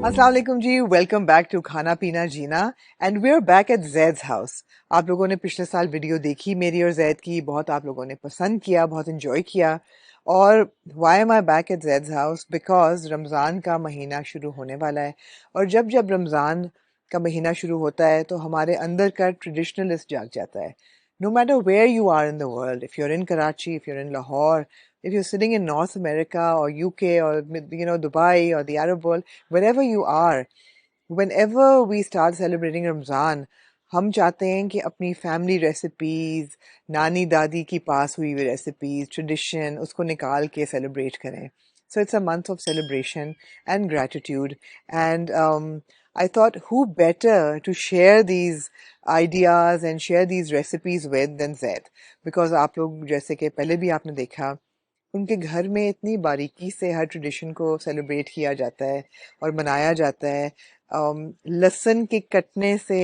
अस्सलाम वालेकुम जी, welcome back to khana peena jeena and we are back at Zaid's house. आप लोगों ने पिछले साल वीडियो देखी मेरी और जैद की, बहुत आप लोगों ने पसंद किया, बहुत एंजॉय किया। और why am I back at Zaid's house? Because Ramzan का महीना शुरू होने वाला है, और जब जब रमज़ान का महीना शुरू होता है तो हमारे अंदर का ट्रेडिशनलिस्ट जाग जाता है। No matter where you are in the world, if you are in Karachi, if you are in Lahore, if you're sitting in North America or UK or Dubai or the Arab world, wherever you are, whenever we start celebrating Ramzan, हम चाहते हैं कि अपनी family recipes, नानी दादी की पास हुई हुई रेसिपीज, ट्रेडिशन, उसको निकाल के सेलिब्रेट करें. So it's a month of celebration and gratitude, and I thought who better to share these ideas and share these recipes with than Zaid, because आप लोग जैसे कि पहले भी आपने देखा, उनके घर में इतनी बारीकी से हर ट्रेडिशन को सेलिब्रेट किया जाता है और मनाया जाता है। लहसुन के कटने से,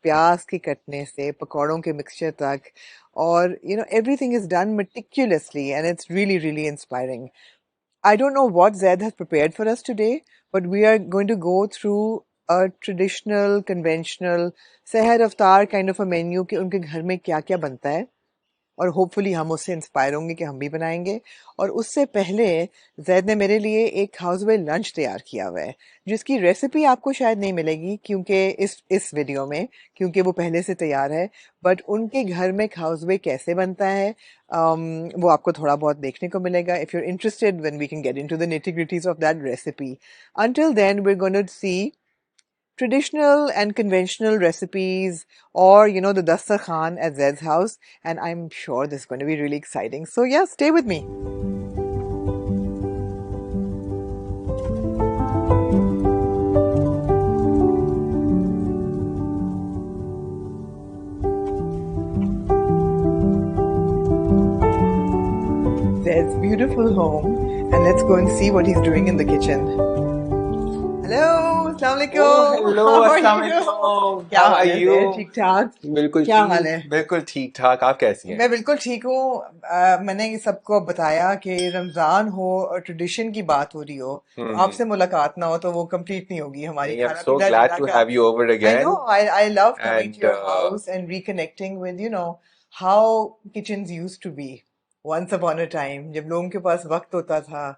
प्याज के कटने से, पकौड़ों के मिक्सचर तक, और everything is done meticulously and it's really really inspiring. I don't know what Zaid has prepared for us today, but we are going to go through a traditional, conventional, seher aftar kind of a menu कि उनके घर में क्या क्या बनता है, और hopefully हम उससे इंस्पायर होंगे कि हम भी बनाएंगे। और उससे पहले जैद ने मेरे लिए एक हाउसवे लंच तैयार किया हुआ है, जिसकी रेसिपी आपको शायद नहीं मिलेगी क्योंकि इस वीडियो में, क्योंकि वो पहले से तैयार है। बट उनके घर में हाउसवे कैसे बनता है, वो आपको थोड़ा बहुत देखने को मिलेगा। If you are interested, when we can get into the nitty gritties of that recipe. Until then, we're going to see traditional and conventional recipes, or the Dastarkhan at Zed's house, and I'm sure this is going to be really exciting. So yeah, stay with me. Zed's beautiful home, and let's go and see what he's doing in the kitchen. Hello, अस्सलाम वालेकुम। Hello, अस्सलाम वालेकुम। क्या How hall are है? you? ठीक ठाक। बिल्कुल क्या ठीक, हाल है? बिल्कुल ठीक ठाक। आप कैसी हैं? मैं बिल्कुल ठीक हूँ। मैंने सबको बताया कि रमजान हो और ट्रेडिशन की बात हो रही हो, आपसे मुलाकात ना हो तो वो कंप्लीट नहीं होगी हमारी नहीं, I'm खाना so पीना glad जीना to का। have you over I know, again. I love coming to And your house and reconnecting with how kitchens used to be once upon a time, जब लोगों के पास वक्त होता था,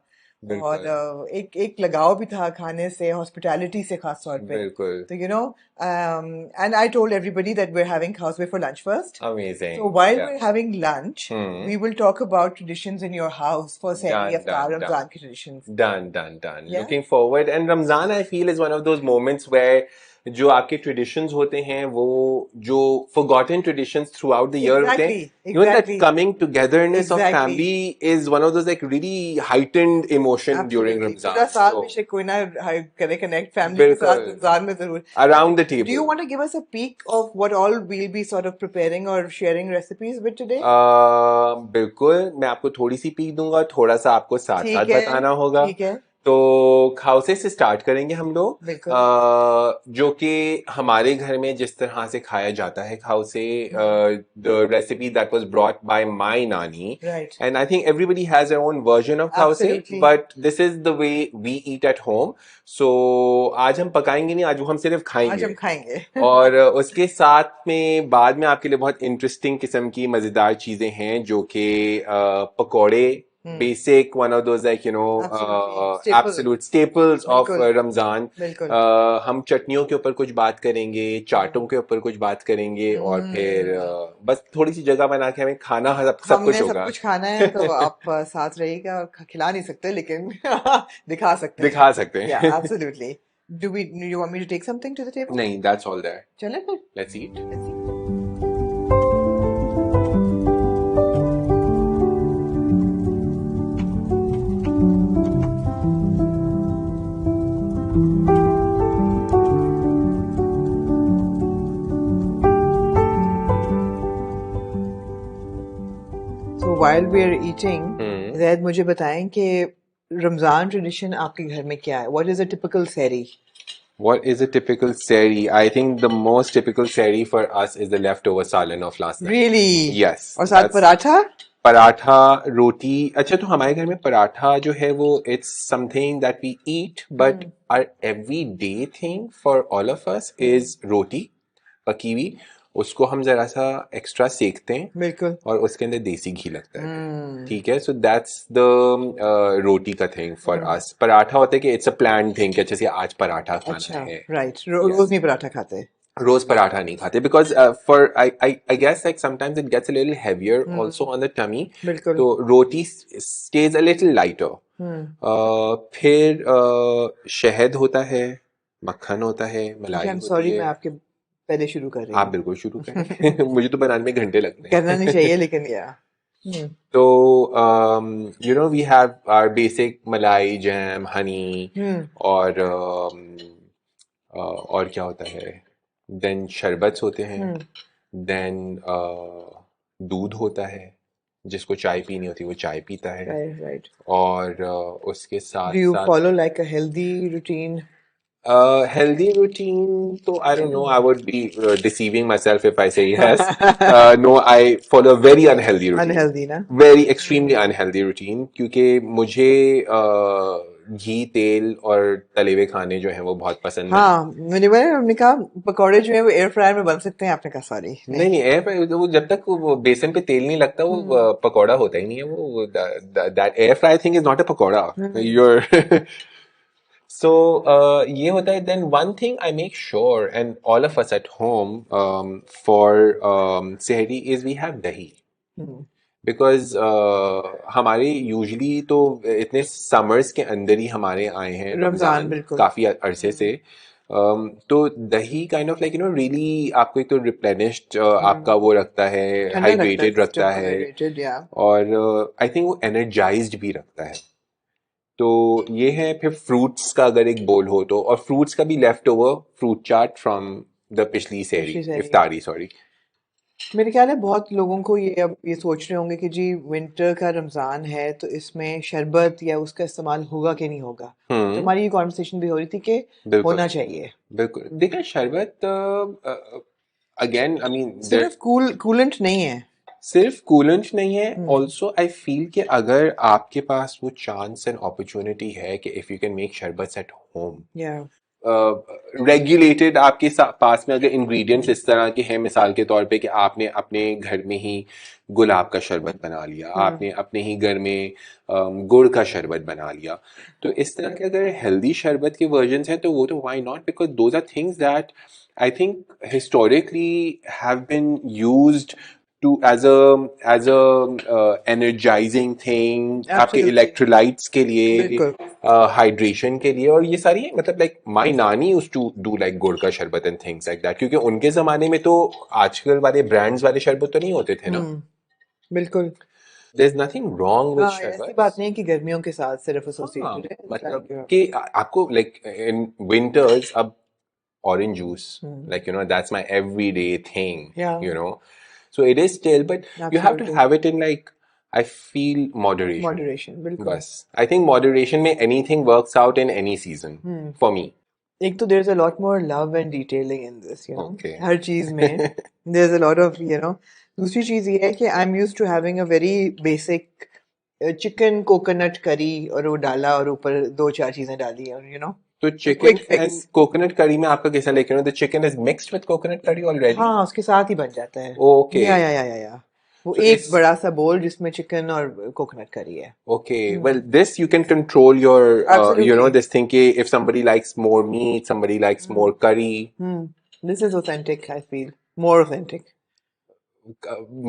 और बिल्कुल एक एक लगाव भी था खाने से, हॉस्पिटैलिटी से खास तौर पे। बिल्कुल तो and I told everybody that we're having houseway for lunch first. So amazing. while Yeah. we're having lunch, Hmm. we will talk about traditions in your house for Sehri Done, Iftar, done, done. Ramzan ki traditions. Done. Yeah? Looking forward. And Ramzan, I feel, is one of those moments where जो आपके traditions होते हैं, वो जो forgotten traditions throughout the year होते हैं, that Exactly. coming togetherness of Exactly. family is one of those like really heightened emotion during Absolutely. Ramzan. पूरा साल So, में से कोई ना करे connect family के साथ, बिल्कुल रमजान में जरूर। around the Do you table. want to give us a peek of what all we'll be sort of preparing or sharing recipes with today? बिल्कुल, मैं आपको थोड़ी सी पीक दूंगा, थोड़ा सा आपको साथ साथ ठीक है, बताना होगा। ठीक है, तो खाउसे से स्टार्ट करेंगे हम लोग, बिल्कुल। जो कि हमारे घर में जिस तरह से खाया जाता है khausa, the recipe that was brought by my nani, Right. And I think everybody has their own version of khausa, Absolutely. But this is the way we eat at home. So आज हम पकाएंगे नहीं, आज हम सिर्फ आज खाएंगे। हम खाएंगे। और उसके साथ में बाद में आपके लिए बहुत इंटरेस्टिंग किस्म की मजेदार चीजें हैं, जो कि पकौड़े, basic one of those like Absolutely. Absolute staples of बिल्कुल, रमजान। बिल्कुल। हम चटनियों के ऊपर कुछ बात करेंगे, चाटों के ऊपर कुछ बात करेंगे, और फिर बस थोड़ी सी जगह बना के हमें खाना सब कुछ हमने सब होगा। कुछ खाना है, तो आप साथ रहिएगा। और खिला नहीं सकते, लेकिन दिखा सकते हैं। दिखा सकते Yeah, हैं। absolutely. Do you want me to take something to the table? नहीं, दैट्स ऑल देयर। चलें फिर। Let's eat. Let's eat. So while we're eating, Zaid मुझे बताएं कि रमजान ट्रेडिशन आपके घर में क्या है? What is a typical sehri? What is a typical sehri? I think the most typical sehri for us is the leftover salan of last night. Really? Yes. और साथ that's- पराठा? पराठा रोटी। अच्छा, तो हमारे घर में पराठा जो है वो it's something that we eat, but our every day thing for all of us is roti पकी हुई। उसको हम जरा सा एक्स्ट्रा सेकते हैं बिल्कुल। और उसके अंदर देसी घी लगता है, ठीक है। सो दैट्स द रोटी का थिंग फॉर अस। पराठा होता है कि इट्स अ प्लान थिंग कि अच्छा से आज पराठा खाना अच्छा, है। राइट। Yes. रोज नहीं पराठा खाते। रोज पराठा नहीं खाते because for I guess like sometimes it gets a little heavier also on the tummy. बिल्कुल। तो roti stays a little lighter. फिर शहद होता है, मक्खन होता है, ओके, मलाई आई एम होती सॉरी, मैं है। आपके पहले शुरू कर रही आप हूँ। बिल्कुल शुरू करें। मुझे तो बनाने में घंटे लगते करना नहीं हैं। चाहिए, लेकिन या तो you know we have our basic malai jam honey, और और क्या होता है, देन शरबत्स होते हैं, देन दूध होता है, जिसको चाय पीनी होती है वो चाय पीता है, राइट राइट। और उसके डू साथ यू साथ follow like a healthy routine? healthy routine. So I don't know. I would be deceiving myself if I say yes. No, I follow a very unhealthy routine. Unhealthy ना? Very extremely unhealthy routine. क्योंकि मुझे घी तेल और तले हुए खाने जो हैं वो बहुत पसंद नहीं। हाँ, हमने कहा पकौड़े जो है वो एयर फ्रायर में बन सकते हैं, आपने कहा सॉरी नहीं नहीं, एयर फ्राई वो जब तक वो बेसन पे तेल नहीं लगता वो पकौड़ा होता ही नहीं है। वो that air fry thing is not a pakora. यूर So ये होता है। Then one thing I make sure, and all of us at home for सहरी is we have दही, because हमारे यूजली तो इतने समर्स के अंदर ही हमारे आए हैं रमजान, रमजान बिल्कुल। काफी अरसे से। तो दही kind of like you no really आपको एक तो रिप्लेनिश्ड आपका वो रखता है, ठंडा रखता है हाइड्रेटेड रखता सिस्टम, है, हाइड्रेटेड या और आई थिंक वो एनर्जाइज्ड भी रखता है। तो ये है। फिर फ्रूट्स का अगर एक बोल हो तो, और फ्रूट्स का भी left over fruit chaat from the पिछली सहरी, पिछली सहरी। इफ्तारी सॉरी। मेरे ख्याल है बहुत लोगों को ये अब ये सोच रहे होंगे कि जी विंटर का रमजान है तो इसमें शरबत या उसका इस्तेमाल होगा कि नहीं होगा। तो हमारी ये कॉन्वर्सेशन भी हो रही थी कि बिल्कुल होना चाहिए। बिल्कुल। देखिए शरबत अगेन आई मीन सिर्फ कूलेंट नहीं है। सिर्फ कूलेंट नहीं है, ऑल्सो आई फील कि अगर आपके पास वो चांस एंड अपॉर्चुनिटी है कि इफ यू कैन मेक शरबत एट होम, या रेगुलेटेड आपके पास में अगर इंग्रेडिएंट्स इस तरह के हैं, मिसाल के तौर पे कि आपने अपने घर में ही गुलाब का शरबत बना लिया, आपने अपने ही घर में गुड़ का शरबत बना लिया, तो इस तरह के अगर हेल्दी शरबत के वर्जन्स हैं तो वो तो why not, because those are things that I think historically have been used to as a energizing thing, आपके एब्सोल्युटली, इलेक्ट्रोलाइट्स के लिए, बिल्कुल। हाइड्रेशन के लिए, और ये सारी मतलब लाइक माय नानी यूज्ड टू डू लाइक गुड़ का शरबत एंड थिंग्स लाइक दैट, क्योंकि उनके जमाने में तो आजकल वाले ब्रांड्स वाले शरबत तो नहीं होते थे ना। बिल्कुल। There is nothing wrong with हाँ, ऐसी शरबत। बात नहीं है कि गर्मियों के साथ सिर्फ हाँ, एसोसिएटेड है। मतलब लाइक कि आपको लाइक इन विंटर्स अब orange juice, like you know that's my everyday thing, Yeah. you know, so it is still, but you have to Absolutely. have it in like I feel moderation. Moderation, बिल्कुल। बस I think moderation में anything works out in any season for me. एक तो there's a lot more love and detailing in this, you know, Okay. हर चीज में there's a lot of, you know। दूसरी चीज ये है कि I'm used to having a very basic chicken coconut curry, और वो डाला और ऊपर दो चार चीजें डाली, और you know तो a chicken quick and fix। Coconut curry में आपका कैसा, लेकिन the chicken is mixed with coconut curry already? हाँ, उसके साथ ही बन जाता है। ओके। या वो So एक इस बड़ा सा बोल जिसमें चिकन और कोकोनट करी है। okay, well this you can control your you know Absolutely. this thing कि if somebody likes more meat, somebody likes more curry, This is authentic, I feel. More authentic.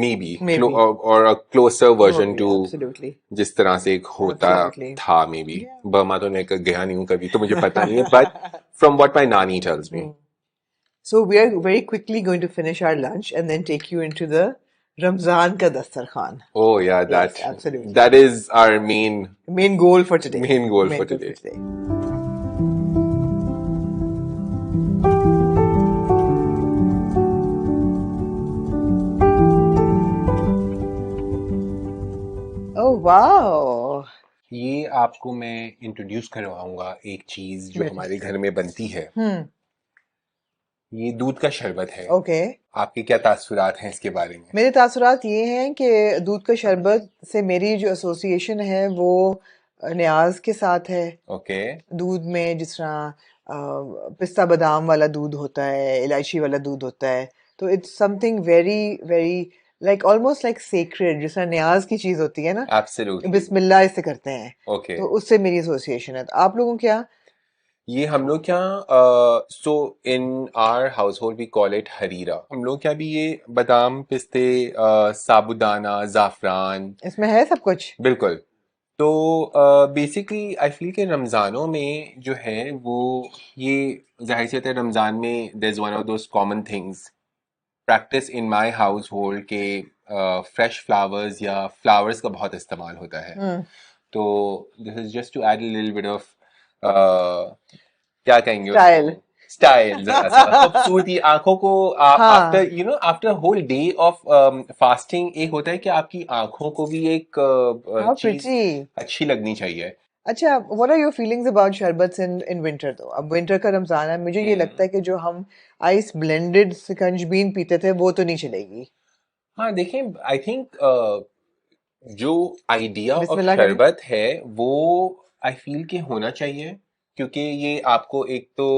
maybe Maybe. or a closer version to Absolutely. जिस तरह से एक होता Absolutely. था may be. Burma तो मैं गया नहीं हूँ कभी, तो मुझे पता नहीं है, बट फ्रॉम व्हाट माय नानी tells me. So we are very quickly going to finish our lunch and then take you into the Ramzan ka dastarkhan. Oh yeah, Yes, absolutely. that is our main Main goal for today. Main goal for today. Oh wow. ये आपको मैं introduce करवाऊंगा एक चीज जो हमारे घर में बनती है। ये दूध का शरबत है। ओके। आपके क्या तासुरात हैं इसके बारे में? मेरे तासुरात ये हैं कि दूध का शरबत से मेरी जो एसोसिएशन है वो न्याज के साथ है। ओके। दूध में जिस तरह पिस्ता बादाम वाला दूध होता है, इलायची वाला दूध होता है, तो it's something very very like almost like sacred, जिस तरह न्याज की चीज होती है ना, एब्सोल्युटली। बिस्मिल्लाह इससे करते हैं। ओके। तो उससे मेरी एसोसिएशन है। तो आप लोगों क्या? ये हम लोग क्या, so in our household we call it harira. हम लोग क्या भी ये बादाम, पिस्ते, साबूदाना, जाफरान, इसमें है सब कुछ? बिल्कुल। तो बेसिकली आई फील कि रमज़ानों में जो है वो, ये जाहिर सी बात है, रमज़ान में there is one of those common things practice in my household के फ्रेश फ्लावर्स या फ्लावर्स का बहुत इस्तेमाल होता है। हम्म। तो this is just to add a little bit of, क्या कहेंगे स्टाइल। उसको, स्टाइल, जरा सा खूबसूरती आंखों को। हाँ। After after whole day of fasting एक होता है कि आपकी आंखों को भी एक हाउ चीज प्रिटी। अच्छी लगनी चाहिए। अच्छा, what are your feelings about sharbats in winter? तो अब विंटर का रमजान है, मुझे ये लगता हम्म। है कि जो हम आइस ब्लेंडेड सिकंजबीन पीते थे वो तो नहीं चलेगी। हाँ देखें, आई थिंक जो आइडिया ऑफ बिस्मिल्लाह करें। शरबत है वो आई फील कि होना चाहिए, क्योंकि ये आपको एक तो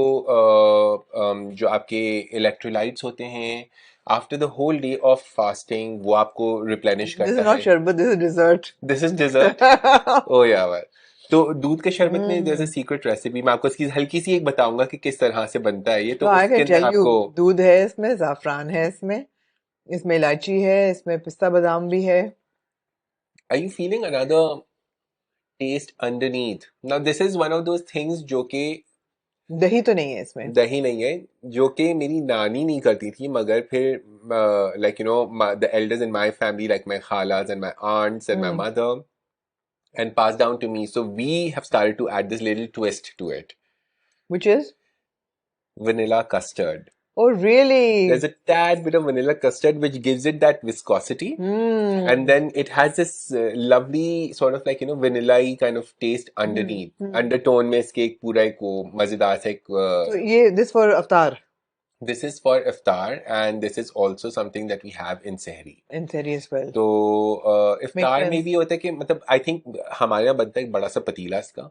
जो आपके इलेक्ट्रोलाइट्स होते हैं after the whole day of fasting वो आपको रिप्लेनिश दिस करता इज नॉट है। Sharbat, this is dessert. This is dessert. Oh यार। तो दूध के शरबत में there's a hmm. Secret recipe, मैं आपको इसकी हल्की सी एक बताऊंगा कि किस तरह से बनता है ये, तो तो आई उसके कैन अंदर टेल यू, आपको। दूध है इसमें, ज़ाफ़रान है इसमें, इसमें इलायची है, इसमें पिस्ता बादाम भी है। Are you feeling another taste underneath? Now this is one of those things जो कि दही तो नहीं है इसमें? दही नहीं है, जो कि मेरी नानी नहीं करती थी, मगर फिर like the elders in my family like my khalas and my aunts and my hmm. Mother and passed down to me, so we have started to add this little twist to it. Which is? Vanilla custard. Oh There's really? a tad bit of vanilla custard which gives it that viscosity, and hmm. then it has this lovely sort of like vanilla-y kind of taste underneath. Hmm. Undertone में इसके एक पूरा एक वो मजेदार सा एक, तो ये this for iftar? this is for iftar and this is also something that we have in sehri. In sehri as well. तो मेक इफ्तार में सेंस। भी होता है कि मतलब आई थिंक हमारे यहाँ बनता है एक बड़ा सा पतीला इसका,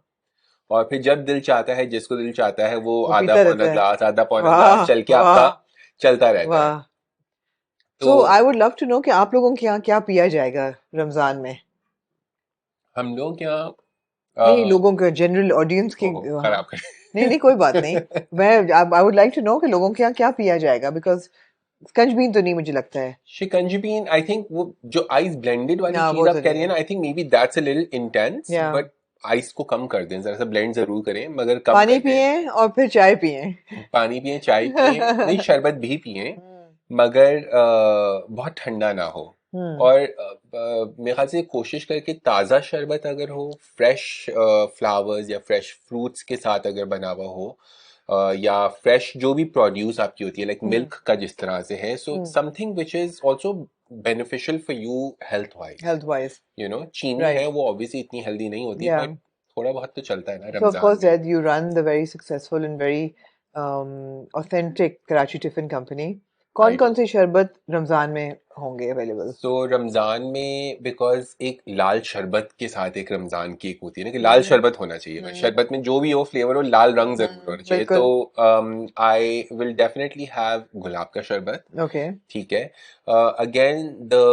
और फिर जब दिल चाहता है, जिसको दिल चाहता है वो वो आधा पीता पौना रहता है। ग्लास आधा पौना ग्लास वाह चल के वाह आपका चलता रहता है। वाह। तो so I would love to know कि आप लोगों के यहाँ क्या पिया जाएगा रमजान में? हम लोग यहाँ नहीं, लोगों के जनरल ऑडियंस के ओहो, हाँ। खराब कर नहीं नहीं, कोई बात नहीं। मैं I would like to know कि लोगों के यहाँ क्या पिया जाएगा, बिकॉज स्कंजबीन तो नहीं मुझे लगता है। शिकंजी आई थिंक वो जो आइस ब्लेंडेड वाली ना चीज वो आप तो कह नहीं रही है है। ना, I think may be that's a little intense, या बट आइस को कम कर दें, जरा सा ब्लेंड जरूर करें मगर कम पानी कर दें। पिए और फिर चाय पिए। पानी पिए, चाय पिए, नहीं शरबत भी पिए, हम्म। मगर बहुत ठंडा ना हो। हम्म। और मेरे ख्याल से कोशिश करके ताज़ा शरबत अगर हो, फ्रेश फ्लावर्स या फ्रेश फ्रूट्स के साथ अगर बना हुआ हो, या फ्रेश जो भी प्रोड्यूस आपकी होती है लाइक हम्म। मिल्क का जिस तरह से है, so something which is also beneficial for you health wise. Health wise. चीनी है राइट। वो ऑब्वियसली इतनी हेल्दी नहीं होती, या बट थोड़ा बहुत तो चलता है ना so of रमजान course में। that you run the very successful and very authentic Karachi Tiffin Company. कौन आई कौन डू। से शरबत रमजान में होंगे अवेलेबल? सो रमजान में बिकॉज एक लाल शरबत के साथ एक रमजान की एक होती है ना कि लाल शरबत होना चाहिए, बस शरबत में जो भी हो फ्लेवर हो लाल रंग जरूर होना चाहिए। तो बिल्कुल। आई विल डेफिनेटली हैव गुलाब का शरबत। ओके। ठीक है। Again the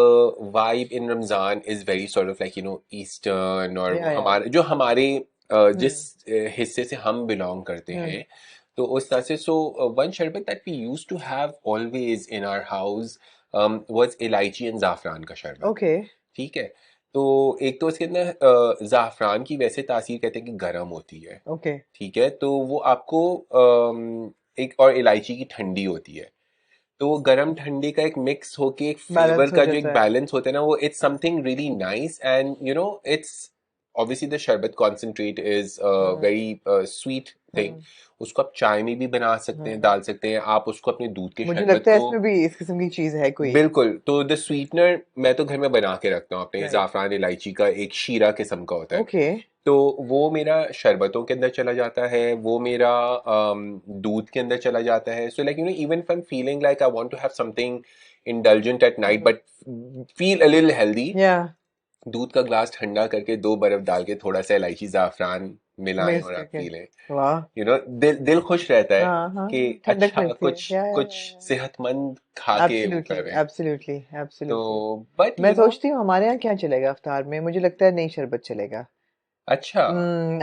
vibe in Ramzan is very sort of like eastern, और वो या हमारे जो हमारे जिस हिस्से से हम बिलोंग करते हैं, तो उस तरह से। So one sharbat that we used to have always in our house was elaichi and zafran का शरबत। ओके। ठीक है। तो एक तो इसके अंदर जाफरान की वैसे तासीर कहते हैं कि गर्म होती है। ओके। ठीक है, तो वो आपको एक, और इलायची की ठंडी होती है, तो वो गरम ठंडे का एक मिक्स होके एक फ्लेवर बैलेंस हो का जो एक जाता है। बैलेंस होता है ना, वो it's something really nice, and it's obviously the sharbat concentrate is very sweet thing. उसको आप चाय में भी बना सकते हैं, डाल सकते हैं आप उसको अपने दूध के मुझे शरबत लगता है को। इसमें भी इस किस्म की चीज है कोई। बिल्कुल। तो द स्वीटनर मैं तो घर में बना के रखता हूँ अपने, राइट। जाफरान इलायची का एक शीरा किस्म का होता है। ओके। तो वो मेरा शरबतों के अंदर चला जाता है, वो मेरा दूध के अंदर चला जाता है. So like you know even if I am feeling like I want to have something indulgent at night but feel a little healthy, Yeah. दूध का ग्लास ठंडा करके 2 बर्फ डाल के थोड़ा सा इलायची ज़ाफ़रान मिलाएं मिक्स और आप करके। पी लें. वाह। यू नो दिल खुश रहता है हाँ हाँ, कि ठंडक अच्छा मिलती है। कुछ या कुछ सेहतमंद खा के वो कर एब्सोल्युटली रहे हैं. एब्सोल्युटली तो एब्सोल्युटली। बट मैं यू नो सोचती हूँ हमारे यहाँ क्या चलेगा इफ्तार में, मुझे लगता है नहीं शरबत चलेगा। अच्छा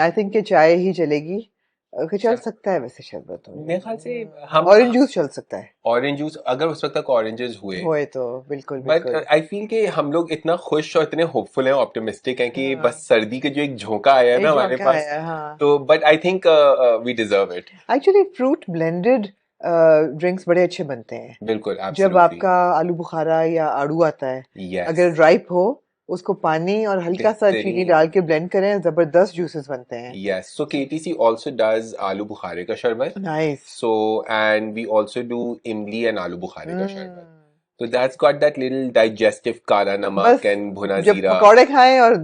आई थिंक कि चाय ही चलेगी। चल चा- सकता है वैसे शरबत तो। मेरे ख्याल से हम ऑरेंज जूस चल सकता है। ऑरेंज जूस अगर उस वक्त तक ऑरेंजेस हुए. होए तो बिल्कुल बट बिल्कुल। आई फील कि हम लोग इतना खुश और इतने होपफुल हैं, ऑप्टिमिस्टिक हैं कि हाँ, बस सर्दी के जो एक झोंका आया है एक ना हमारे झोंका पास. आया, हाँ। तो but I think we deserve it. Actually fruit blended drinks बड़े अच्छे बनते हैं। बिल्कुल जब एब्सोल्युटली. आपका आलू बुखारा या आड़ू आता है, यस. अगर राइप हो, उसको पानी और हल्का सा चीनी बेहतरीन. डाल के ब्लेंड करें, जबरदस्त जूसेस बनते हैं। Yes, so KTC also does आलू बुखारे का शरबत. Nice. So and we also do इमली and आलू बुखारे का शरबत. हम्म। So that's got that little digestive काला नमक बस and भुना जब जीरा. पकौड़े खाएं और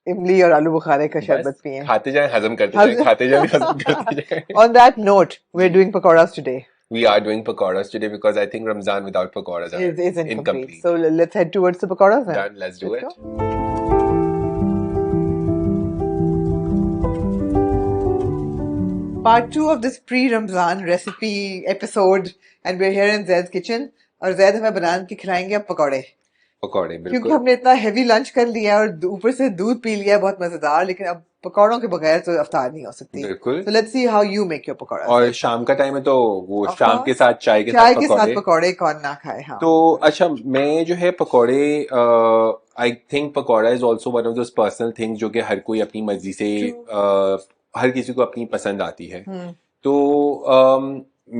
इमली और आलू बुखारे का बस शरबत पिएं। खाते जाएं, हजम करते जाएं, खाते जाएं, हजम करते जाएं. On that note, we're doing pakoras today. We are doing pakoras today because I think Ramzan without pakoras are Is incomplete. incomplete. So let's head towards the pakoras then. Done. Let's do it. go. Part 2 of this pre-Ramzan recipe episode, and we're here in Zaid's kitchen. और जैद हमें बना के खिलाएंगे अब पकौड़े, पकौड़े क्योंकि बिल्कुल. हमने इतना हेवी लंच कर लिया और ऊपर से दूध पी लिया बहुत मजेदार, लेकिन अब पकौड़ों के बगैर तो अफ्तार नहीं हो सकती. बिल्कुल. So let's see how you make your pakora. और शाम का टाइम है तो वो Of शाम course. के साथ चाय के चाय साथ के साथ पकौड़े. पकौड़े कौन ना खाए. हाँ. तो अच्छा मैं जो है पकौड़े I think pakora is also one of those personal things जो कि हर कोई अपनी मर्जी से हर किसी को अपनी पसंद आती है. तो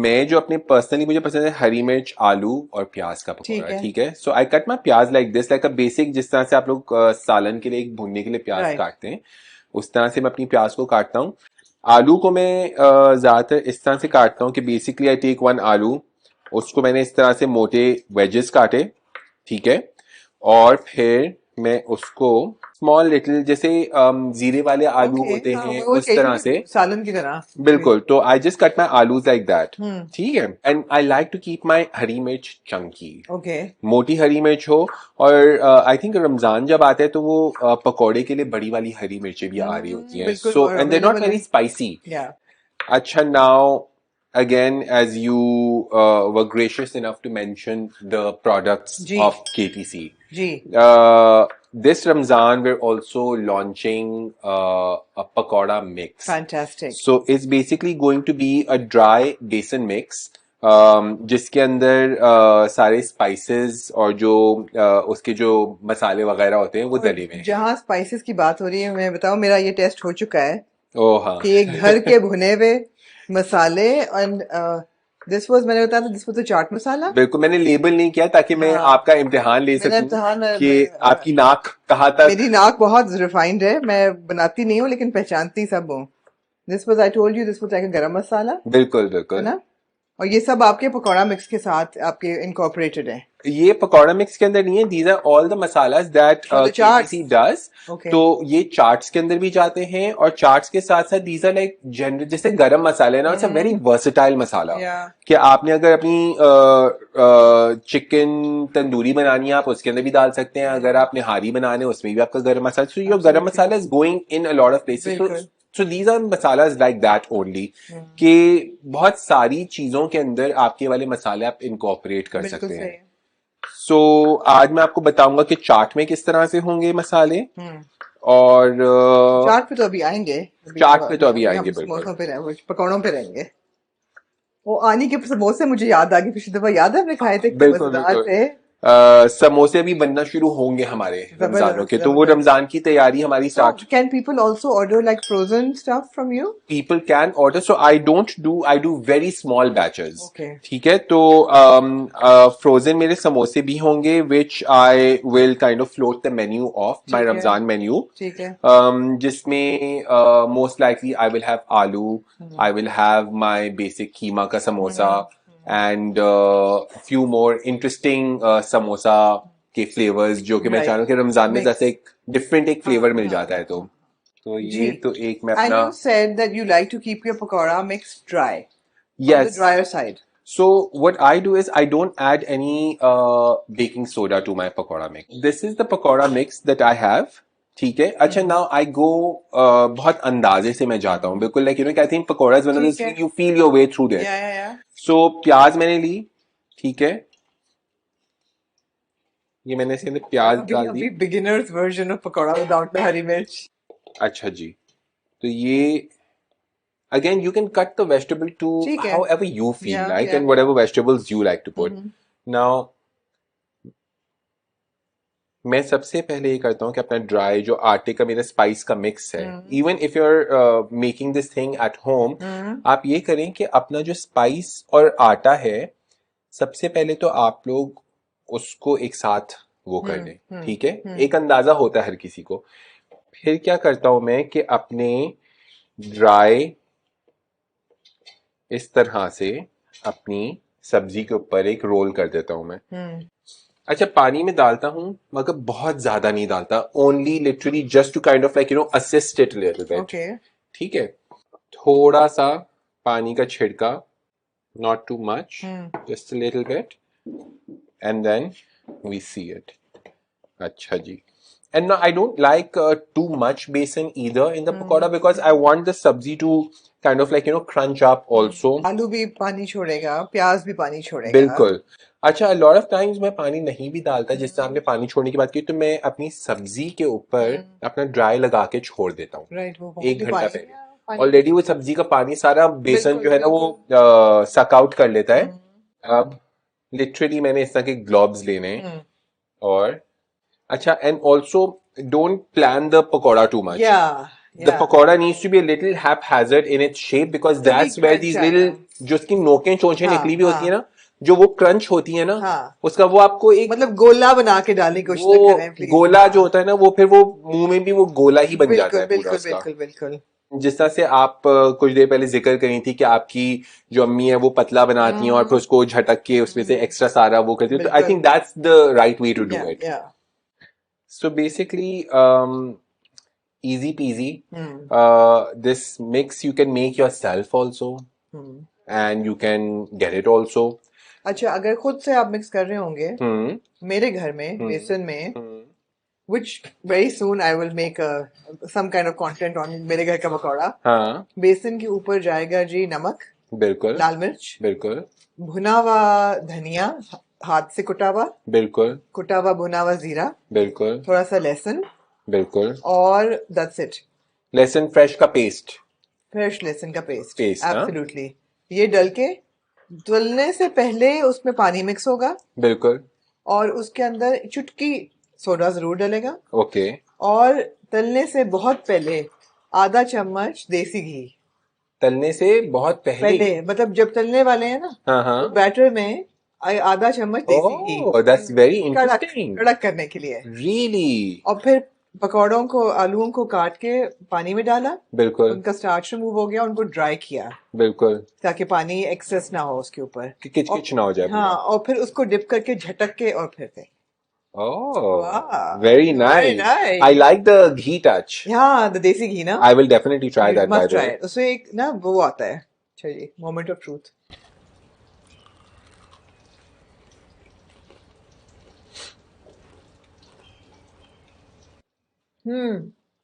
मैं जो अपने पर्सनली मुझे पसंद है हरी मिर्च आलू और प्याज का ठीक पकौड़ा. है. ठीक है. सो आई कट माई प्याज like this, like a basic जिस तरह से आप लोग सालन के लिए एक भुनने के लिए प्याज Right. काटते हैं उस तरह से मैं अपनी प्याज को काटता हूँ. आलू को मैं ज्यादातर इस तरह से काटता हूँ कि बेसिकली आई टेक 1 आलू, उसको मैंने इस तरह से मोटे वेजेस काटे. ठीक है. और फिर मैं उसको स्मॉल लिटिल जैसे जीरे वाले आलू Okay, होते हाँ, हैं वो उस तरह से. सालन की तरह. बिल्कुल. तो I just cut my aloos like that. Hmm. ठीक है. And I like to keep my hari mirch chunky. Okay. मोटी हरी मिर्च हो. और आई थिंक रमजान जब आता है तो वो पकौड़े के लिए बड़ी वाली हरी मिर्चें भी आ रही होती हैं. बिल्कुल, सो और and they not available very है. Spicy. Yeah. Acha, now again, as you were gracious enough to mention the products जी. of KTC, जी. this Ramzan we're also launching a pakoda mix. Fantastic. So it's basically going to be a dry besan mix. जिसके अंदर सारे spices और जो उसके जो मसाले वगैरह होते हैं वो डले हुए हैं. जहाँ स्पाइसेस की बात हो रही है, मैं बताऊं मेरा ये टेस्ट हो चुका है ओह हाँ. कि एक घर के भुने हुए मसाले. एंड दिस वाज, मैंने बताया था, this was the chaat masala. बिल्कुल मैंने लेबल नहीं किया ताकि मैं हाँ. आपका इम्तिहान ले मेरा सकूं इम्तिहान कि आपकी नाक कहाँ तक. मेरी नाक बहुत रिफाइंड है, मैं बनाती नहीं हूँ लेकिन पहचानती सब हूँ. This was, I told you, this was like अ गरम मसाला, बिल्कुल है बिल्कुल. ना. और ये सब आपके पकौड़ा मिक्स के साथ आपके इनकॉर्पोरेटेड है. ये पकौड़ा मिक्स के अंदर नहीं है. These are all the masalas that For the charts. KTC does. Okay. तो ये चार्ट्स के अंदर भी जाते हैं और चार्ट्स के साथ साथ दीज आर लाइक जनरल जैसे गरम मसाले ना, it's a very versatile masala. Yeah. कि आपने अगर अपनी चिकन तंदूरी बनानी है आप उसके अंदर भी डाल सकते हैं. अगर आप निहारी बनाने उसमें भी आपका गरम मसाला. So your garam masala is going in a lot of places. बिल्कुल. So these are masalas like that only कि बहुत सारी चीजों के अंदर आपके वाले मसाले आप इनकॉर्पोरेट कर बिल्कुल सकते सही हैं. है. सो आज मैं आपको बताऊंगा कि चाट में किस तरह से होंगे मसाले. और चाट पे तो अभी आएंगे. चाट पे तो अभी हम आएंगे बिल्कुल. समोसों पे रहेंगे, पकौड़ों पे रहेंगे. वो आनी के समोसे मुझे याद आ गई, पिछली दफा याद है हमने खाए थे, बिल्कुल मजेदार बिल्कुल. थे. समोसे भी बनना शुरू होंगे हमारे रमजानों के, तो वो जबरदस्त. रमजान की तैयारी हमारी So, start. can people also order like frozen stuff from you? People can order. So I do very small batches. Okay. ठीक है. तो फ्रोजन मेरे समोसे भी होंगे which I will kind of float the menu of my ठीक है. Ramzan menu. ठीक है. जिसमें most likely I will have आलू, I will have my basic कीमा का samosa and few more interesting samosa के फ्लेवर्स जो कि मैं Right. चाह रहा हूँ कि रमजान में Mix. जैसे एक डिफरेंट एक फ्लेवर मिल हाँ, जाता है. तो तो जी। ये तो एक मैं And अपना you said that you like to keep your pakora mix dry, on the yes. drier side. So what I do is I don't add any baking soda to my pakora mix. This is the pakora mix that I have. ठीक है. अच्छा, now I go बहुत अंदाजे से मैं जाता हूँ बिल्कुल, like you know, I think pakora is one of those ठीक है. things you feel your way through there. Yeah. So प्याज मैंने ली, ठीक है, ये मैंने इसके अंदर प्याज डाल दी. अभी beginner's version of pakora without the हरी मिर्च. अच्छा जी, तो ये again you can cut the vegetable to ठीक है. however you feel Yeah, like yeah. and whatever vegetables you like to put. Now मैं सबसे पहले ये करता हूँ कि अपना ड्राई जो आटे का मेरा स्पाइस का मिक्स है, even if you are making this thing at home, आप ये करें कि अपना जो स्पाइस और आटा है, सबसे पहले तो आप लोग उसको एक साथ वो कर लें, ठीक है, एक अंदाजा होता है हर किसी को. फिर क्या करता हूं मैं कि अपने ड्राई इस तरह से अपनी सब्जी के ऊपर एक रोल कर देता हूं मैं. अच्छा, पानी में डालता हूं मगर बहुत ज्यादा नहीं डालता, only literally just to kind of like you know assist it little bit. ठीक है, थोड़ा सा पानी का छिड़का, not too much, just a little bit, and then we see it. अच्छा जी. And no, I don't like too much besan either in the pakora because I want the sabzi to kind of like you know crunch up also. आलू भी पानी छोड़ेगा, प्याज भी पानी छोड़ेगा. बिल्कुल. अच्छा, a lot of times मैं पानी नहीं भी डालता, जिस तरह आपने पानी छोड़ने की बात की, तो मैं अपनी सब्जी के ऊपर अपना ड्राई लगा के छोड़ देता हूँ. राइट, वो एक घंटा पहले ऑलरेडी वो सब्जी का पानी सारा बेसन जो है ना वो सक आउट कर लेता है. अब लिटरली मैंने इस तरह के ग्लोव्स लेने और अच्छा, and also don't plan the pakora too much. Yeah. The pakora needs to be a little haphazard in its shape because that's where these little जो इसकी नोकें चोंचें निकली भी होती है ना, जो वो क्रंच होती है ना, उसका वो आपको एक मतलब गोला बना के डालने की कोशिश करें प्लीज. गोला जो होता है ना, वो फिर वो मुंह में भी वो गोला ही बन जाता है पूरा उसका. बिल्कुल. जिस तरह से आप कुछ देर पहले जिक्र करी थी कि आपकी जो अम्मी है वो पतला बनाती हैं और फिर उसको झटक के उसमें से एक्स्ट्रा सारा वो करती है, तो I think that's the right way to do it. So basically, easy peasy. This mix you can make yourself also, and you can get it also. अच्छा, अगर खुद से आप मिक्स कर रहे होंगे, मेरे घर में बेसन में, which very soon I will make some kind of content on मेरे घर का पकौड़ा. हाँ. बेसन के ऊपर जाएगा जी नमक, बिल्कुल, लाल मिर्च, बिल्कुल, भुना हुआ धनिया, हाथ से कुटा हुआ, बिल्कुल, कुटा हुआ भुना हुआ जीरा, बिल्कुल, थोड़ा सा लहसुन, बिल्कुल, और दैट्स इट. लहसुन फ्रेश का पेस्ट, फ्रेश लहसुन का पेस्ट, एब्सोल्युटली. ये डल के तलने से पहले उसमें पानी मिक्स होगा, बिल्कुल, और उसके अंदर चुटकी सोडा जरूर डलेगा. ओके. और तलने से बहुत पहले आधा चम्मच देसी घी. तलने से बहुत पहले मतलब जब तलने वाले हैं ना, तो बैटर में आधा चम्मच देसी घी. That's very interesting. कड़क करने के लिए. Really? और फिर पकौड़ों को, आलूओं को काट के पानी में डाला, बिल्कुल, उनका स्टार्च रिमूव हो गया, उनको ड्राई किया, बिल्कुल, ताकि पानी एक्सेस ना हो उसके ऊपर, किच ना हो जाए. हाँ, और फिर उसको डिप करके झटक के और फिर से. Oh, very nice. I like the ghee touch. हाँ, the देसी घी ना. I will definitely try that. Must try it. उससे एक ना वो आता है. चलिए, moment of truth.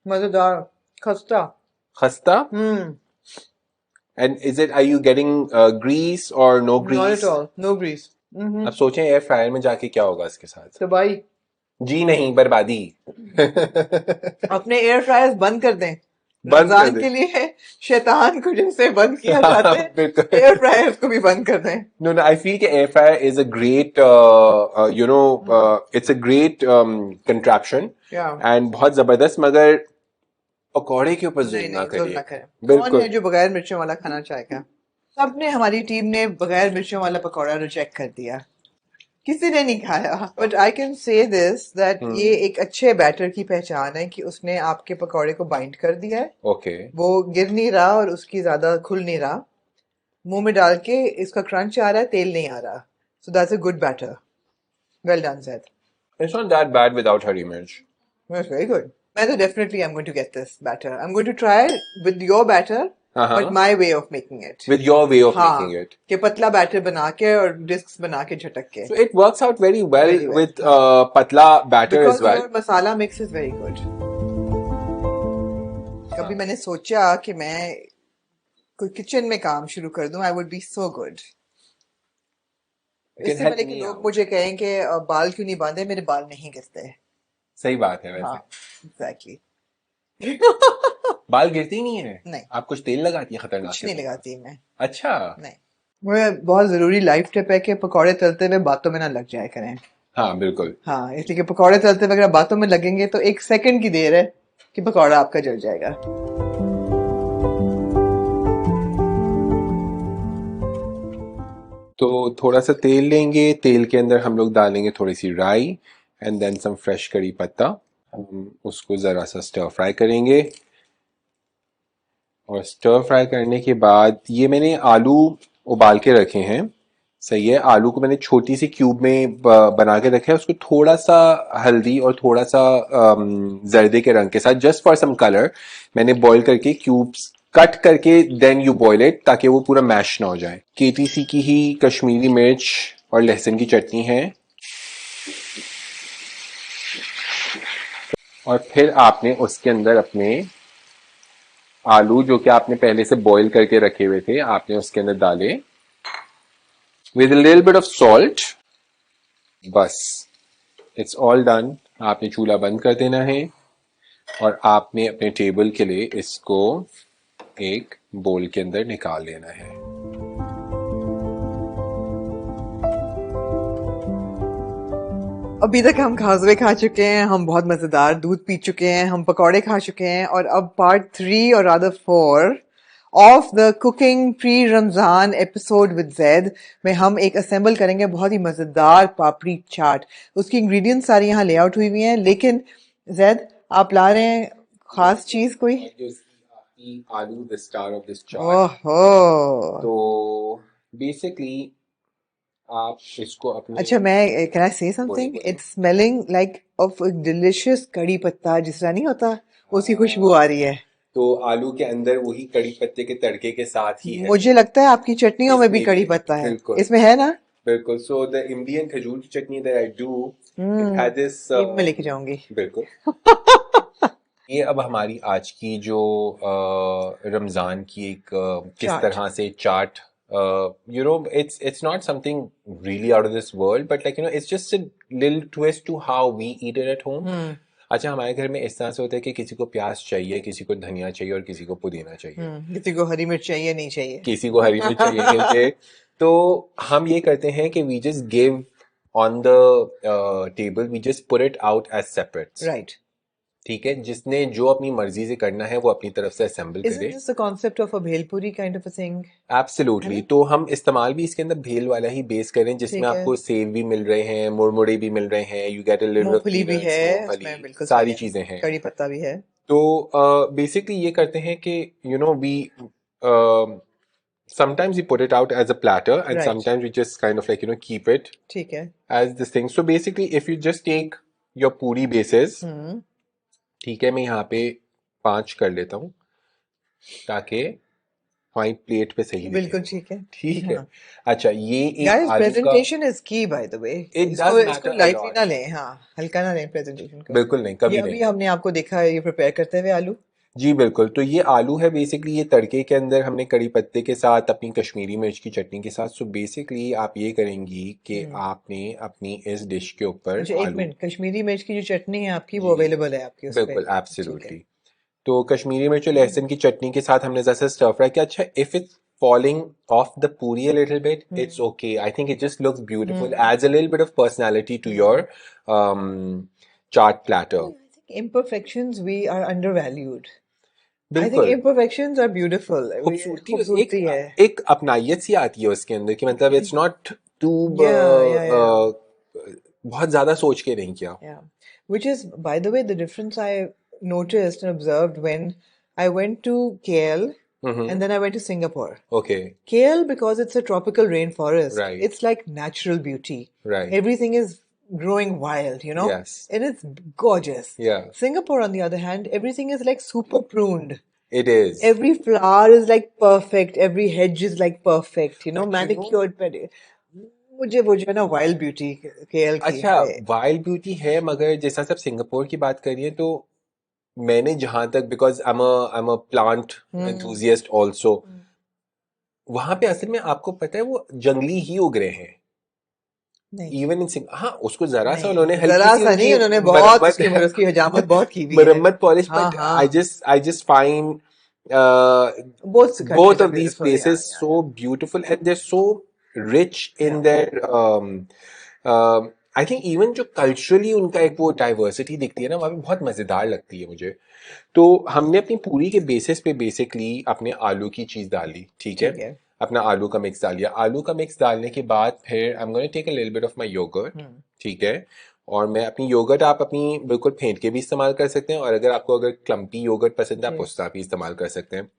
मजेदार. खस्ता. खस्ता? And is it, are you getting grease or no grease? Not at all. No grease. अब सोचें एयर फ्रायर में जाके क्या होगा इसके साथ. तबाही. जी नहीं, बर्बादी. अपने एयर फ्रायर्स बंद कर दें. रमजान के लिए शैतान को जिनसे बंद किया जाता है, एयर फ्रायर्स को भी बंद कर दें. No, I feel कि air fryer is a great, it's a great contraption. Yeah. And बहुत जबरदस्त, मगर पकौड़े के ऊपर जोर ना करें. बिल्कुल. कौन है जो बगैर मिर्चों वाला खाना चाहेगा? सबने, हमारी टीम ने बगैर मिर्चों वाला पकौड़ा रिजेक्ट कर दिया. किसी ने नहीं खाया. But I can say this that ये एक अच्छे बैटर की पहचान है कि उसने आपके पकौड़े को बाइंड कर दिया है. ओके. वो गिर नहीं रहा और उसकी ज्यादा खुल नहीं रहा. मुंह में डाल के इसका क्रंच आ रहा है, तेल नहीं आ रहा. So that's a good batter. Well done, Zaid. It's not that bad without hari mirch. It's very good. मैं तो definitely I'm going to get this batter. I'm going to try with your batter, but my way of making it. With your way of हाँ, making it. कि पतला batter बना के और discus बना के झटक के. So it works out very well Very well, with patla batter because as well. your masala mix is very good. कभी मैंने सोचा कि मैं कोई किचन में काम शुरू कर दूं, I would be so good. You can इससे help पहले कि me लोग out. मुझे कहें कि बाल क्यों नहीं बांधे, मेरे बाल नहीं गिरते. सही बात है वैसे. हाँ, exactly. बाल गिरते ही नहीं है. नहीं. आप कुछ तेल लगाती है खतरनाक कुछ नहीं किस्म का? लगाती मैं. अच्छा. नहीं. मुझे बहुत जरूरी लाइफ टिप है कि पकौड़े तलते हुए बातों में ना लग जाया करें. हाँ बिल्कुल. हाँ, इसलिए कि पकौड़े तलते हुए अगर बातों में लगेंगे तो 1 सेकंड की देर है कि पकौड़ा आपका जल जाएगा. तो थोड़ा सा तेल लेंगे. तेल के अंदर हम लोग डालेंगे थोड़ी सी राई एंड देन सम फ्रेश करी पत्ता. हम उसको ज़रा सा स्टर फ्राई करेंगे. और स्टर फ्राई करने के बाद ये मैंने आलू उबाल के रखे हैं. सही है. आलू को मैंने छोटी सी क्यूब में बना के रखा है. उसको थोड़ा सा हल्दी और थोड़ा सा जर्दे के रंग के साथ जस्ट फॉर सम कलर मैंने बॉईल करके क्यूब्स कट करके देन यू बॉईल इट ताकि वो पूरा मैश ना हो जाए. केटीसी की ही कश्मीरी मिर्च और लहसुन की चटनी है. और फिर आपने उसके अंदर अपने आलू जो कि आपने पहले से बॉईल करके रखे हुए थे आपने उसके अंदर डाले with a little bit of salt. बस इट्स ऑल डन. आपने चूल्हा बंद कर देना है और आपने अपने टेबल के लिए इसको एक बोल के अंदर निकाल लेना है. अभी तक हम खाजवे खा चुके हैं, हम बहुत मजेदार दूध पी चुके हैं, हम पकौड़े खा चुके हैं और अब पार्ट 3 और rather 4 of the cooking pre Ramzan episode with Zaid में हम एक असेंबल करेंगे बहुत ही मजेदार पापड़ी चाट. उसकी इंग्रेडिएंट्स सारी यहाँ लेआउट हुई हुई हैं, लेकिन जैद आप ला रहे हैं खास चीज कोई? आलू द स्टार ऑफ दिस चाट. ओहो. तो बेसिकली आप इसको अपने अच्छा, मैं कैन आई से something? It's smelling like of delicious कड़ी पत्ता, जिस तरह नहीं होता उसकी खुशबू आ रही है. तो आलू के अंदर वही कड़ी पत्ते के तड़के के साथ ही है. मुझे लगता है आपकी चटनियों में भी इसमें कड़ी भी, पत्ता है. बिल्कुल. इसमें है ना? बिल्कुल. सो द इंडियन खजूर की chutney that I do it has this. ये मैं लेके जाऊंगी. बिल्कुल. ये अब हमारी आज की जो रमजान की एक किस चाट. तरह से चाट you know it's not something really out of this world but like you know it's just a little twist to how we eat it at home. अच्छा, हमारे घर में इस तरह से होता है कि किसी को प्याज चाहिए, किसी को धनिया चाहिए और किसी को पुदीना चाहिए. किसी को हरी मिर्च चाहिए, नहीं चाहिए. किसी को हरी मिर्च चाहिए क्योंकि तो हम ये करते हैं कि we just give on the table we just put it out as separate. Right. ठीक है. जिसने जो अपनी मर्जी से करना है वो अपनी तरफ से असेंबल करे. Isn't this the concept of a bhelpuri kind of a thing? Absolutely. तो हम इस्तेमाल भी इसके अंदर भेल वाला ही बेस करें जिसमें ठीक है. आपको सेव भी मिल रहे हैं, मुरमुरे भी मिल रहे हैं, यू गेट अ लिटिल मूंगफली भी है मूंगफली, इसमें, बिल्कुल सारी सही है. चीजें हैं. कड़ी पत्ता भी है. तो बेसिकली ये करते हैं कि you know we sometimes we put it out as a platter and Right. sometimes we just kind of like you know keep it ठीक है. as this thing. So basically if you just take your puri bases, ठीक है, मैं यहाँ पे 5 कर लेता हूँ ताकि हमारी प्लेट पे सही बिल्कुल दिखे. ठीक है. ठीक है. हाँ. अच्छा, ये एक Guys, आलू का presentation is key by the way. It does इसको matter a लाइटली lot. ना लें. हाँ, हल्का ना लें प्रेजेंटेशन को. बिल्कुल नहीं, कभी ये अभी नहीं. हमने आपको देखा है ये प्रिपेयर करते हुए आलू. जी बिल्कुल. तो ये आलू है बेसिकली. ये तड़के के अंदर हमने कड़ी पत्ते के साथ अपनी कश्मीरी मिर्च की चटनी के साथ. सो बेसिकली आप ये करेंगी कि आपने अपनी इस डिश के ऊपर अच्छा, एक आलू. मिनट. कश्मीरी मिर्च की जो चटनी है आपकी वो अवेलेबल है आपकी उस पे? बिल्कुल, एब्सोल्युटली. तो कश्मीरी मिर्च और लहसुन की चटनी के साथ हमने जैसे स्टर फ्राई किया. अच्छा, if it's falling off the puri a little bit, it's okay. I think it just looks beautiful, adds a little bit of personality to your chaat platter. I think imperfections we are undervalued. I think बिल्कुल. imperfections are beautiful. खूबसूरती है. एक अपनायत सी आती है उसके अंदर कि मतलब इट्स नॉट टू बहुत ज्यादा सोच के नहीं किया. Yeah. Which is, by the way, the difference I noticed and observed when I went to KL and then I went to Singapore. Okay. KL, because it's a tropical rainforest, Right. it's like natural beauty. Right. Everything is growing wild, you know, Yes. and it's gorgeous. Yeah. Singapore, on the other hand, everything is like super pruned. It is. Every flower is like perfect. Every hedge is like perfect. You know, But you know, manicured, मुझे वो जो है ना wild beauty KL की अच्छा है. Wild beauty है मगर जैसा सब सिंगापुर की बात करिए तो मैंने जहां तक because I am a plant enthusiast also वहां पे असल में आपको पता है वो जंगली ही उग रहे हैं नहीं इवन इन हाँ उसको जरा सा नहीं उन्होंने हल्की जरा सी सा नहीं, उनकी उन्होंने बहुत मरम्मत उसकी हजामत बहुत की हुई है. मरम्मत पॉलिश हाँ बट हाँ, I just find both countries both are of these beautiful. Yeah, places yeah, so beautiful and they're so rich in yeah. their I think even जो कल्चरली उनका एक वो डाइवर्सिटी दिखती है ना वहाँ पे बहुत मजेदार लगती है मुझे तो हमने अपनी पूरी के बेसिस पे बेसिकली अपने आलू की चीज डाली ठीक ठीक है है. अपना आलू का मिक्स डाल लिया आलू का मिक्स डालने के बाद फिर I am going to take a little bit of my yoghurt ठीक है और मैं अपनी योगर्ट आप अपनी बिल्कुल फेंट के भी इस्तेमाल कर सकते हैं और अगर आपको अगर क्लम्पी योगर्ट पसंद है आप ठीक. उसका भी इस्तेमाल कर सकते हैं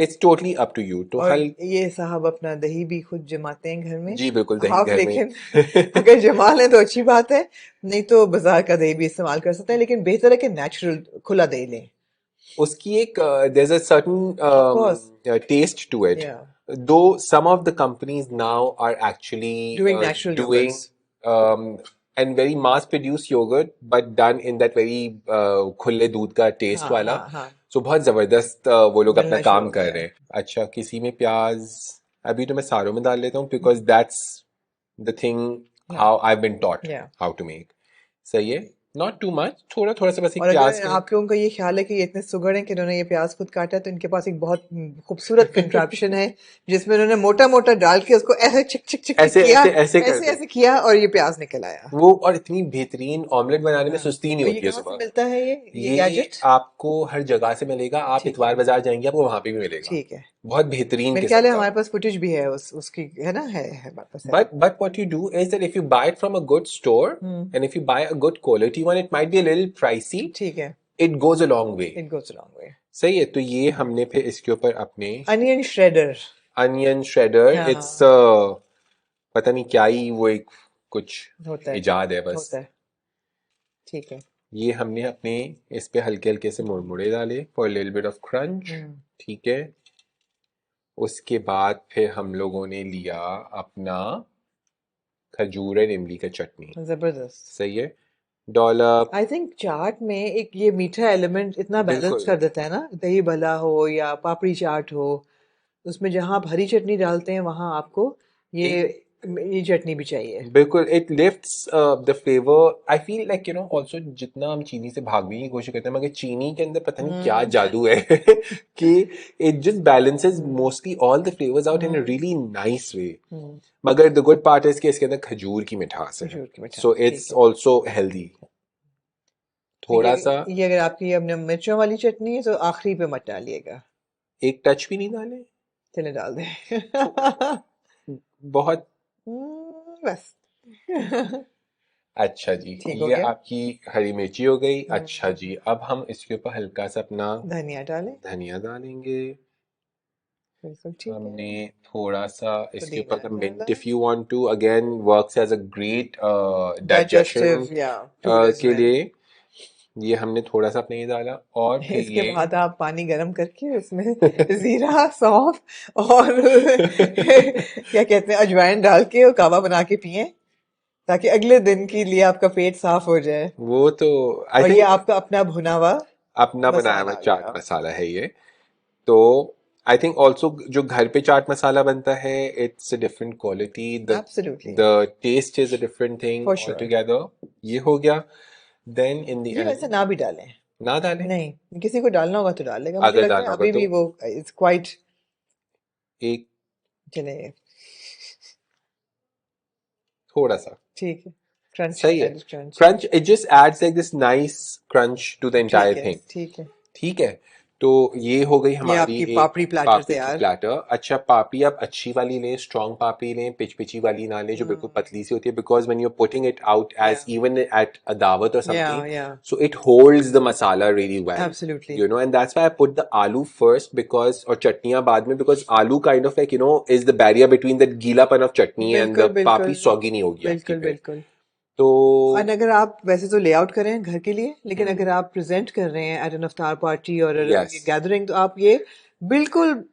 it's totally up to you तो और हल ये साहब अपना दही भी खुद जमाते हैं घर में. जी बिल्कुल दही आप घर में लेकिन अगर जमा लें तो अच्छी बात है, नहीं तो बाजार का दही भी इस्तेमाल कर सकते हैं, लेकिन बेहतर है कि नेचुरल खुला दही लें. उसकी एक there's a certain Of course. taste to it. Yeah. Though some of the companies now are actually Doing natural doing yogurts. and very mass-produced yogurt, but done in that very खुले दूध का test हाँ वाला. हाँ हाँ, So बहुत जबरदस्त वो लोग अपना बनना शुरू काम हो कर गया रहे है. हैं. अच्छा किसी में प्याज अभी तो मैं सारों में डाल लेता हूँ because that's the thing Yeah. how I've been taught Yeah. how to make. सही है नॉट टू मच थोड़ा थोड़ा सा बस एक और प्याज अगर में आप लोगों का ये ख्याल है कि ये इतने सुगड़ हैं कि इन्होंने ये प्याज खुद काटा है, तो इनके पास एक बहुत खूबसूरत कंट्रैप्शन है जिसमें उन्होंने मोटा मोटा डाल के उसको ऐसे चिक चिक चिक चिक ऐसे किया, ऐसे ऐसे ऐसे करते हैं ऐसे किया और ये प्याज निकल आया. वो और इतनी बेहतरीन ऑमलेट बनाने में हाँ. सुस्ती नहीं और ये होती है कहाँ से सुबह मिलता है ये ये गैजेट? आपको हर जगह से मिलेगा आप ठीक इतवार है. बाजार जाएंगे आपको वहां पे भी मिलेगा ठीक है. बहुत बेहतरीन मेरे किस्म ख्याल है का हमारे पास फुटेज भी है उसकी, है ना, है हमारे पास है. but what you do is that if you buy it from a good store and if you buy a good quality one it might be a little pricey ठीक है. it goes a long way it goes long way. सही है तो ये हमने फिर इसके ऊपर अपने अनियन श्रेडर. अनियन श्रेडर हाँ. इट्स पता नहीं क्या ही वो एक कुछ होता है, इजाद है बस होता है. ठीक है. ये हमने अपने इस पे हल्के हल्के से मुड़मुड़े डाले for little bit of crunch ठीक है उसके बाद फिर हम लोगों ने लिया अपना खजूर और इमली का चटनी जबरदस्त. सही है डॉलर आई थिंक चाट में एक ये मीठा एलिमेंट इतना बैलेंस बिल्कुल कर देता है ना, दही भला हो या पापड़ी चाट हो, उसमें जहाँ आप हरी चटनी डालते हैं वहाँ आपको ये चटनी भी चाहिए. बिल्कुल it lifts the flavour I feel like you no also जितना हम चीनी से भागने की कोशिश करते हैं मगर चीनी के अंदर पता नहीं क्या जादू है कि it just balances mostly all the flavours out in a really nice way मगर द गुड पार्ट इज कि इसके अंदर खजूर की मिठास है खजूर की मिठास, सो इट्स ऑल्सो हेल्दी थोड़ा सा ये अगर आपकी अपने मिर्चों वाली चटनी है तो आखिरी पे मत डालिएगा, एक टच भी नहीं डाले चले डाल दें. बहुत बस. अच्छा जी ठीक हो ये गया. आपकी हरी मिर्ची हो गई अच्छा जी अब हम इसके ऊपर हल्का सा अपना धनिया डालें. धनिया डालेंगे बिल्कुल ठीक है. हमने थोड़ा सा इसके ऊपर का पुदीना mint if you want to again works as a great digestion digestive या टूल के लिए ये हमने थोड़ा सा अपने ये डाला और फिर इसके ये बाद आप पानी गर्म करके उसमें जीरा सौंफ और क्या कहते हैं अजवाइन डाल के वो कावा बना के पिए ताकि अगले दिन के लिए आपका पेट साफ हो जाए. वो तो आई और ये थिंक आपका अपना भुना हुआ अपना बनाया हुआ मसाला चाट गया. मसाला है ये तो आई थिंक ऑल्सो जो घर पे चाट मसाला बनता है it's a different quality Absolutely. The taste is a different thing For sure. Together ये हो गया देन इन द ये वैसे ना भी डालें, ना डालें नहीं किसी को डालना होगा तो डालेगा, मुझे अगर लगता डालना है होगा अभी भी तो वो इट्स क्वाइट. एक चले थोड़ा सा ठीक है. क्रंच सही है crunch. Crunch it just adds like this nice crunch to the entire thing ठीक है. ठीक है तो ये हो गई ये हमारी आपकी एक पापड़ी प्लाटर पापड़ी की तैयार. प्लाटर अच्छा पापड़ी आप अच्छी वाली लें स्ट्रॉन्ग पापड़ी लें पिची वाली ना लें जो बिल्कुल पतली सी होती है because when you are putting it out as even at a dawat और something yeah. so it holds the masala really well Absolutely. you know and that's why I put the aloo first because और चटनियाँ बाद में because aloo kind of like you know is the barrier between the गीलापन of chutney and the बिल्कुल पापड़ी soggy नहीं होगी आपकी बिल्कुल फिर बिल्कुल. तो और अगर आप वैसे तो लेआउट कर रहे हैं घर के लिए, लेकिन अगर आप प्रेजेंट कर रहे हैं एट एन अफ्तार पार्टी और यस गैदरिंग, तो आप ये बिल्कुल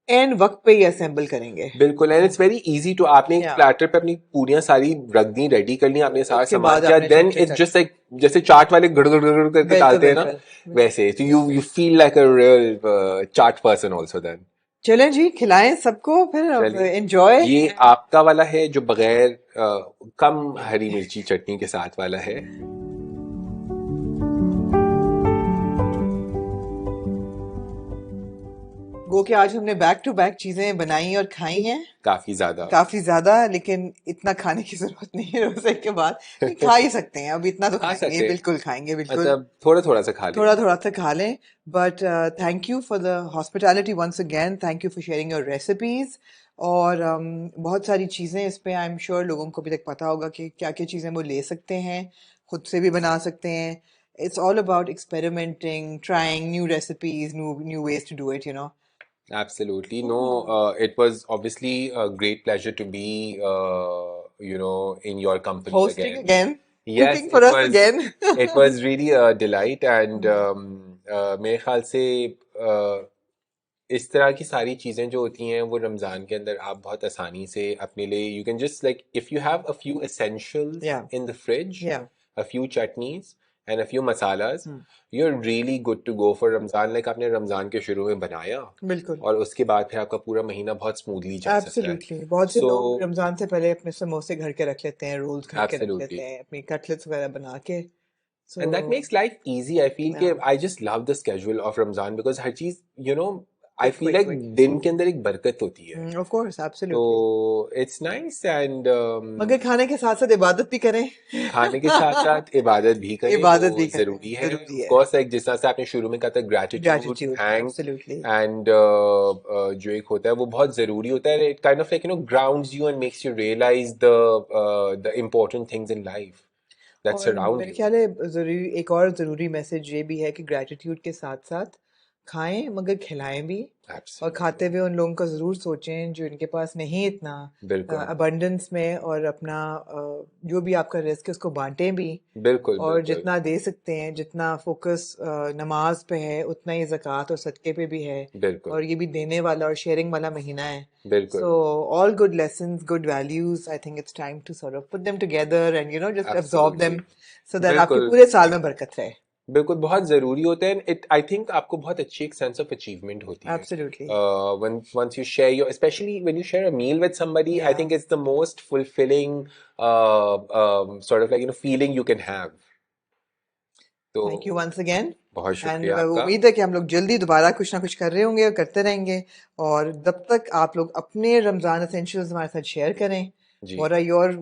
एन वक्त पे ही असेंबल करेंगे। बिल्कुल, and it's very easy to, आपने एक या प्लेटर पे अपनी पूरियां सारी रख दी, रेडी कर ली, आपने सारा उसके सामान बाद किया, आपने then chuck chuck it's chuck, just like जैसे चाट वाले गड़ गड़ गड़ गड़ करके बिल्कुल डालते हैं ना, बिल्कुल। वैसे तो you feel like a real chaat person also then. चलें जी, खिलाएं सबको फिर, चलिए, एंजॉय। ये आपका वाला है जो बगैर कम हरी मिर्ची चटनी के साथ वाला है। गो कि आज हमने बैक टू बैक चीजें बनाई और खाई हैं, काफी ज्यादा। काफी ज्यादा, लेकिन इतना खाने की जरूरत नहीं है रोजे के बाद। नहीं, खा ही सकते हैं, अब इतना तो खा खाएंगे, सकते, बिल्कुल खाएंगे, बिल्कुल मतलब थोड़ा थोड़ा सा खा थोड़ा लेंगे। थोड़ा सा खा लें। But thank you for the hospitality once again, thank you for sharing your recipes. और बहुत सारी चीज़ें इस पे आई एम श्योर लोगों को अभी तक पता होगा कि क्या क्या चीज़ें वो ले सकते हैं, खुद से भी बना सकते हैं। It's all about experimenting, trying new recipes, new new ways to do it, you know. Absolutely. No, it was obviously a great pleasure to be, in your company Hosting again. again, Yes, cooking for us again. it was really a delight, and मेरे ख्याल से इस तरह की सारी चीज़ें जो होती हैं वो रमज़ान के अंदर आप बहुत आसानी से अपने लिए, you can just like if you have a few essentials Yeah, in the fridge, yeah. a few chutneys and a few masalas, you're really good to go for Ramzan. like आपने रमज़ान के शुरू में बनाया बिल्कुल, और उसके बाद फिर आपका पूरा महीना बहुत स्मूथली जा सकता है। एब्सोल्युटली। बहुत से So लोग रमजान से पहले अपने समोसे घर के रख लेते हैं, रोल्स घर के रख लेते absolutely, हैं, अपनी कटलेट्स वगैरह बना के। सो and that makes life easy. I feel कि I just love the schedule of Ramadan because हर चीज, I quick feel quick like quick, दिन के अंदर एक बरकत होती है, ऑफ कोर्स, तो एब्सोल्युटली। it's nice, and मगर खाने के साथ साथ इबादत भी करें। खाने के साथ साथ इबादत भी करें, वो इबादत भी करें, जरूरी है। जरूरी ऑफ है। कोर्स, लाइक जिस तरह से आपने शुरू में कहा था, gratitude, gratitude, thanks, absolutely. And जो एक होता है वो बहुत जरूरी होता है। It kind of like grounds you and makes you realize the important things in life that और सराउंड मेरे यू। ख्याल है जरूरी, एक और ज़रूरी मैसेज ये भी है कि ग्रैटिट्यूड के साथ साथ खाएं मगर खिलाएं भी। और खाते एब्सोल्युटली, हुए उन लोगों का ज़रूर सोचें जो इनके पास नहीं इतना बिल्कुल अबंडेंस में, और अपना जो भी आपका रिस्क है उसको बांटें भी। बिल्कुल और बिल्कुल जितना दे सकते हैं, जितना फोकस नमाज पे है उतना ही ज़कात और सदक़े पे भी है। बिल्कुल और ये भी देने वाला और शेयरिंग वाला महीना है। बिल्कुल So all good lessons, good values, I think it's time to sort of put them together and just absorb absolutely them so that आपके बिल्कुल पूरे साल में बरकत रहे। बिल्कुल बहुत ज़रूरी होता है। इट आई थिंक आपको बहुत अच्छी एक सेंस ऑफ अचीवमेंट होती है Absolutely. when once you share your, especially when you share a meal with somebody, I Yeah. think it's the most fulfilling sort of like feeling you can have. तो Thank you once again. बहुत and शुक्रिया आपका उम्मीद है कि हम लोग जल्दी दोबारा कुछ ना कुछ कर रहे होंगे और करते रहेंगे। और तब तक आप लोग अपने रमज़ान एसेंशियल्स हमारे साथ शेयर करें। जी। और योर,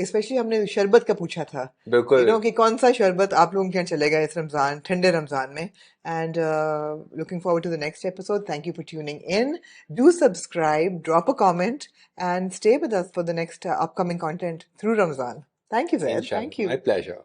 स्पेशली हमने शरबत का पूछा था, बिल्कुल कि कौन सा शरबत आप लोगों के यहाँ चलेगा इस रमज़ान, ठंडे रमज़ान में। And looking forward to the next episode. Thank you for tuning in, do subscribe, drop a comment and stay with us for the next upcoming content through Ramzan. Thank you Zaid, thank इंशाल्लाह, यू। My pleasure.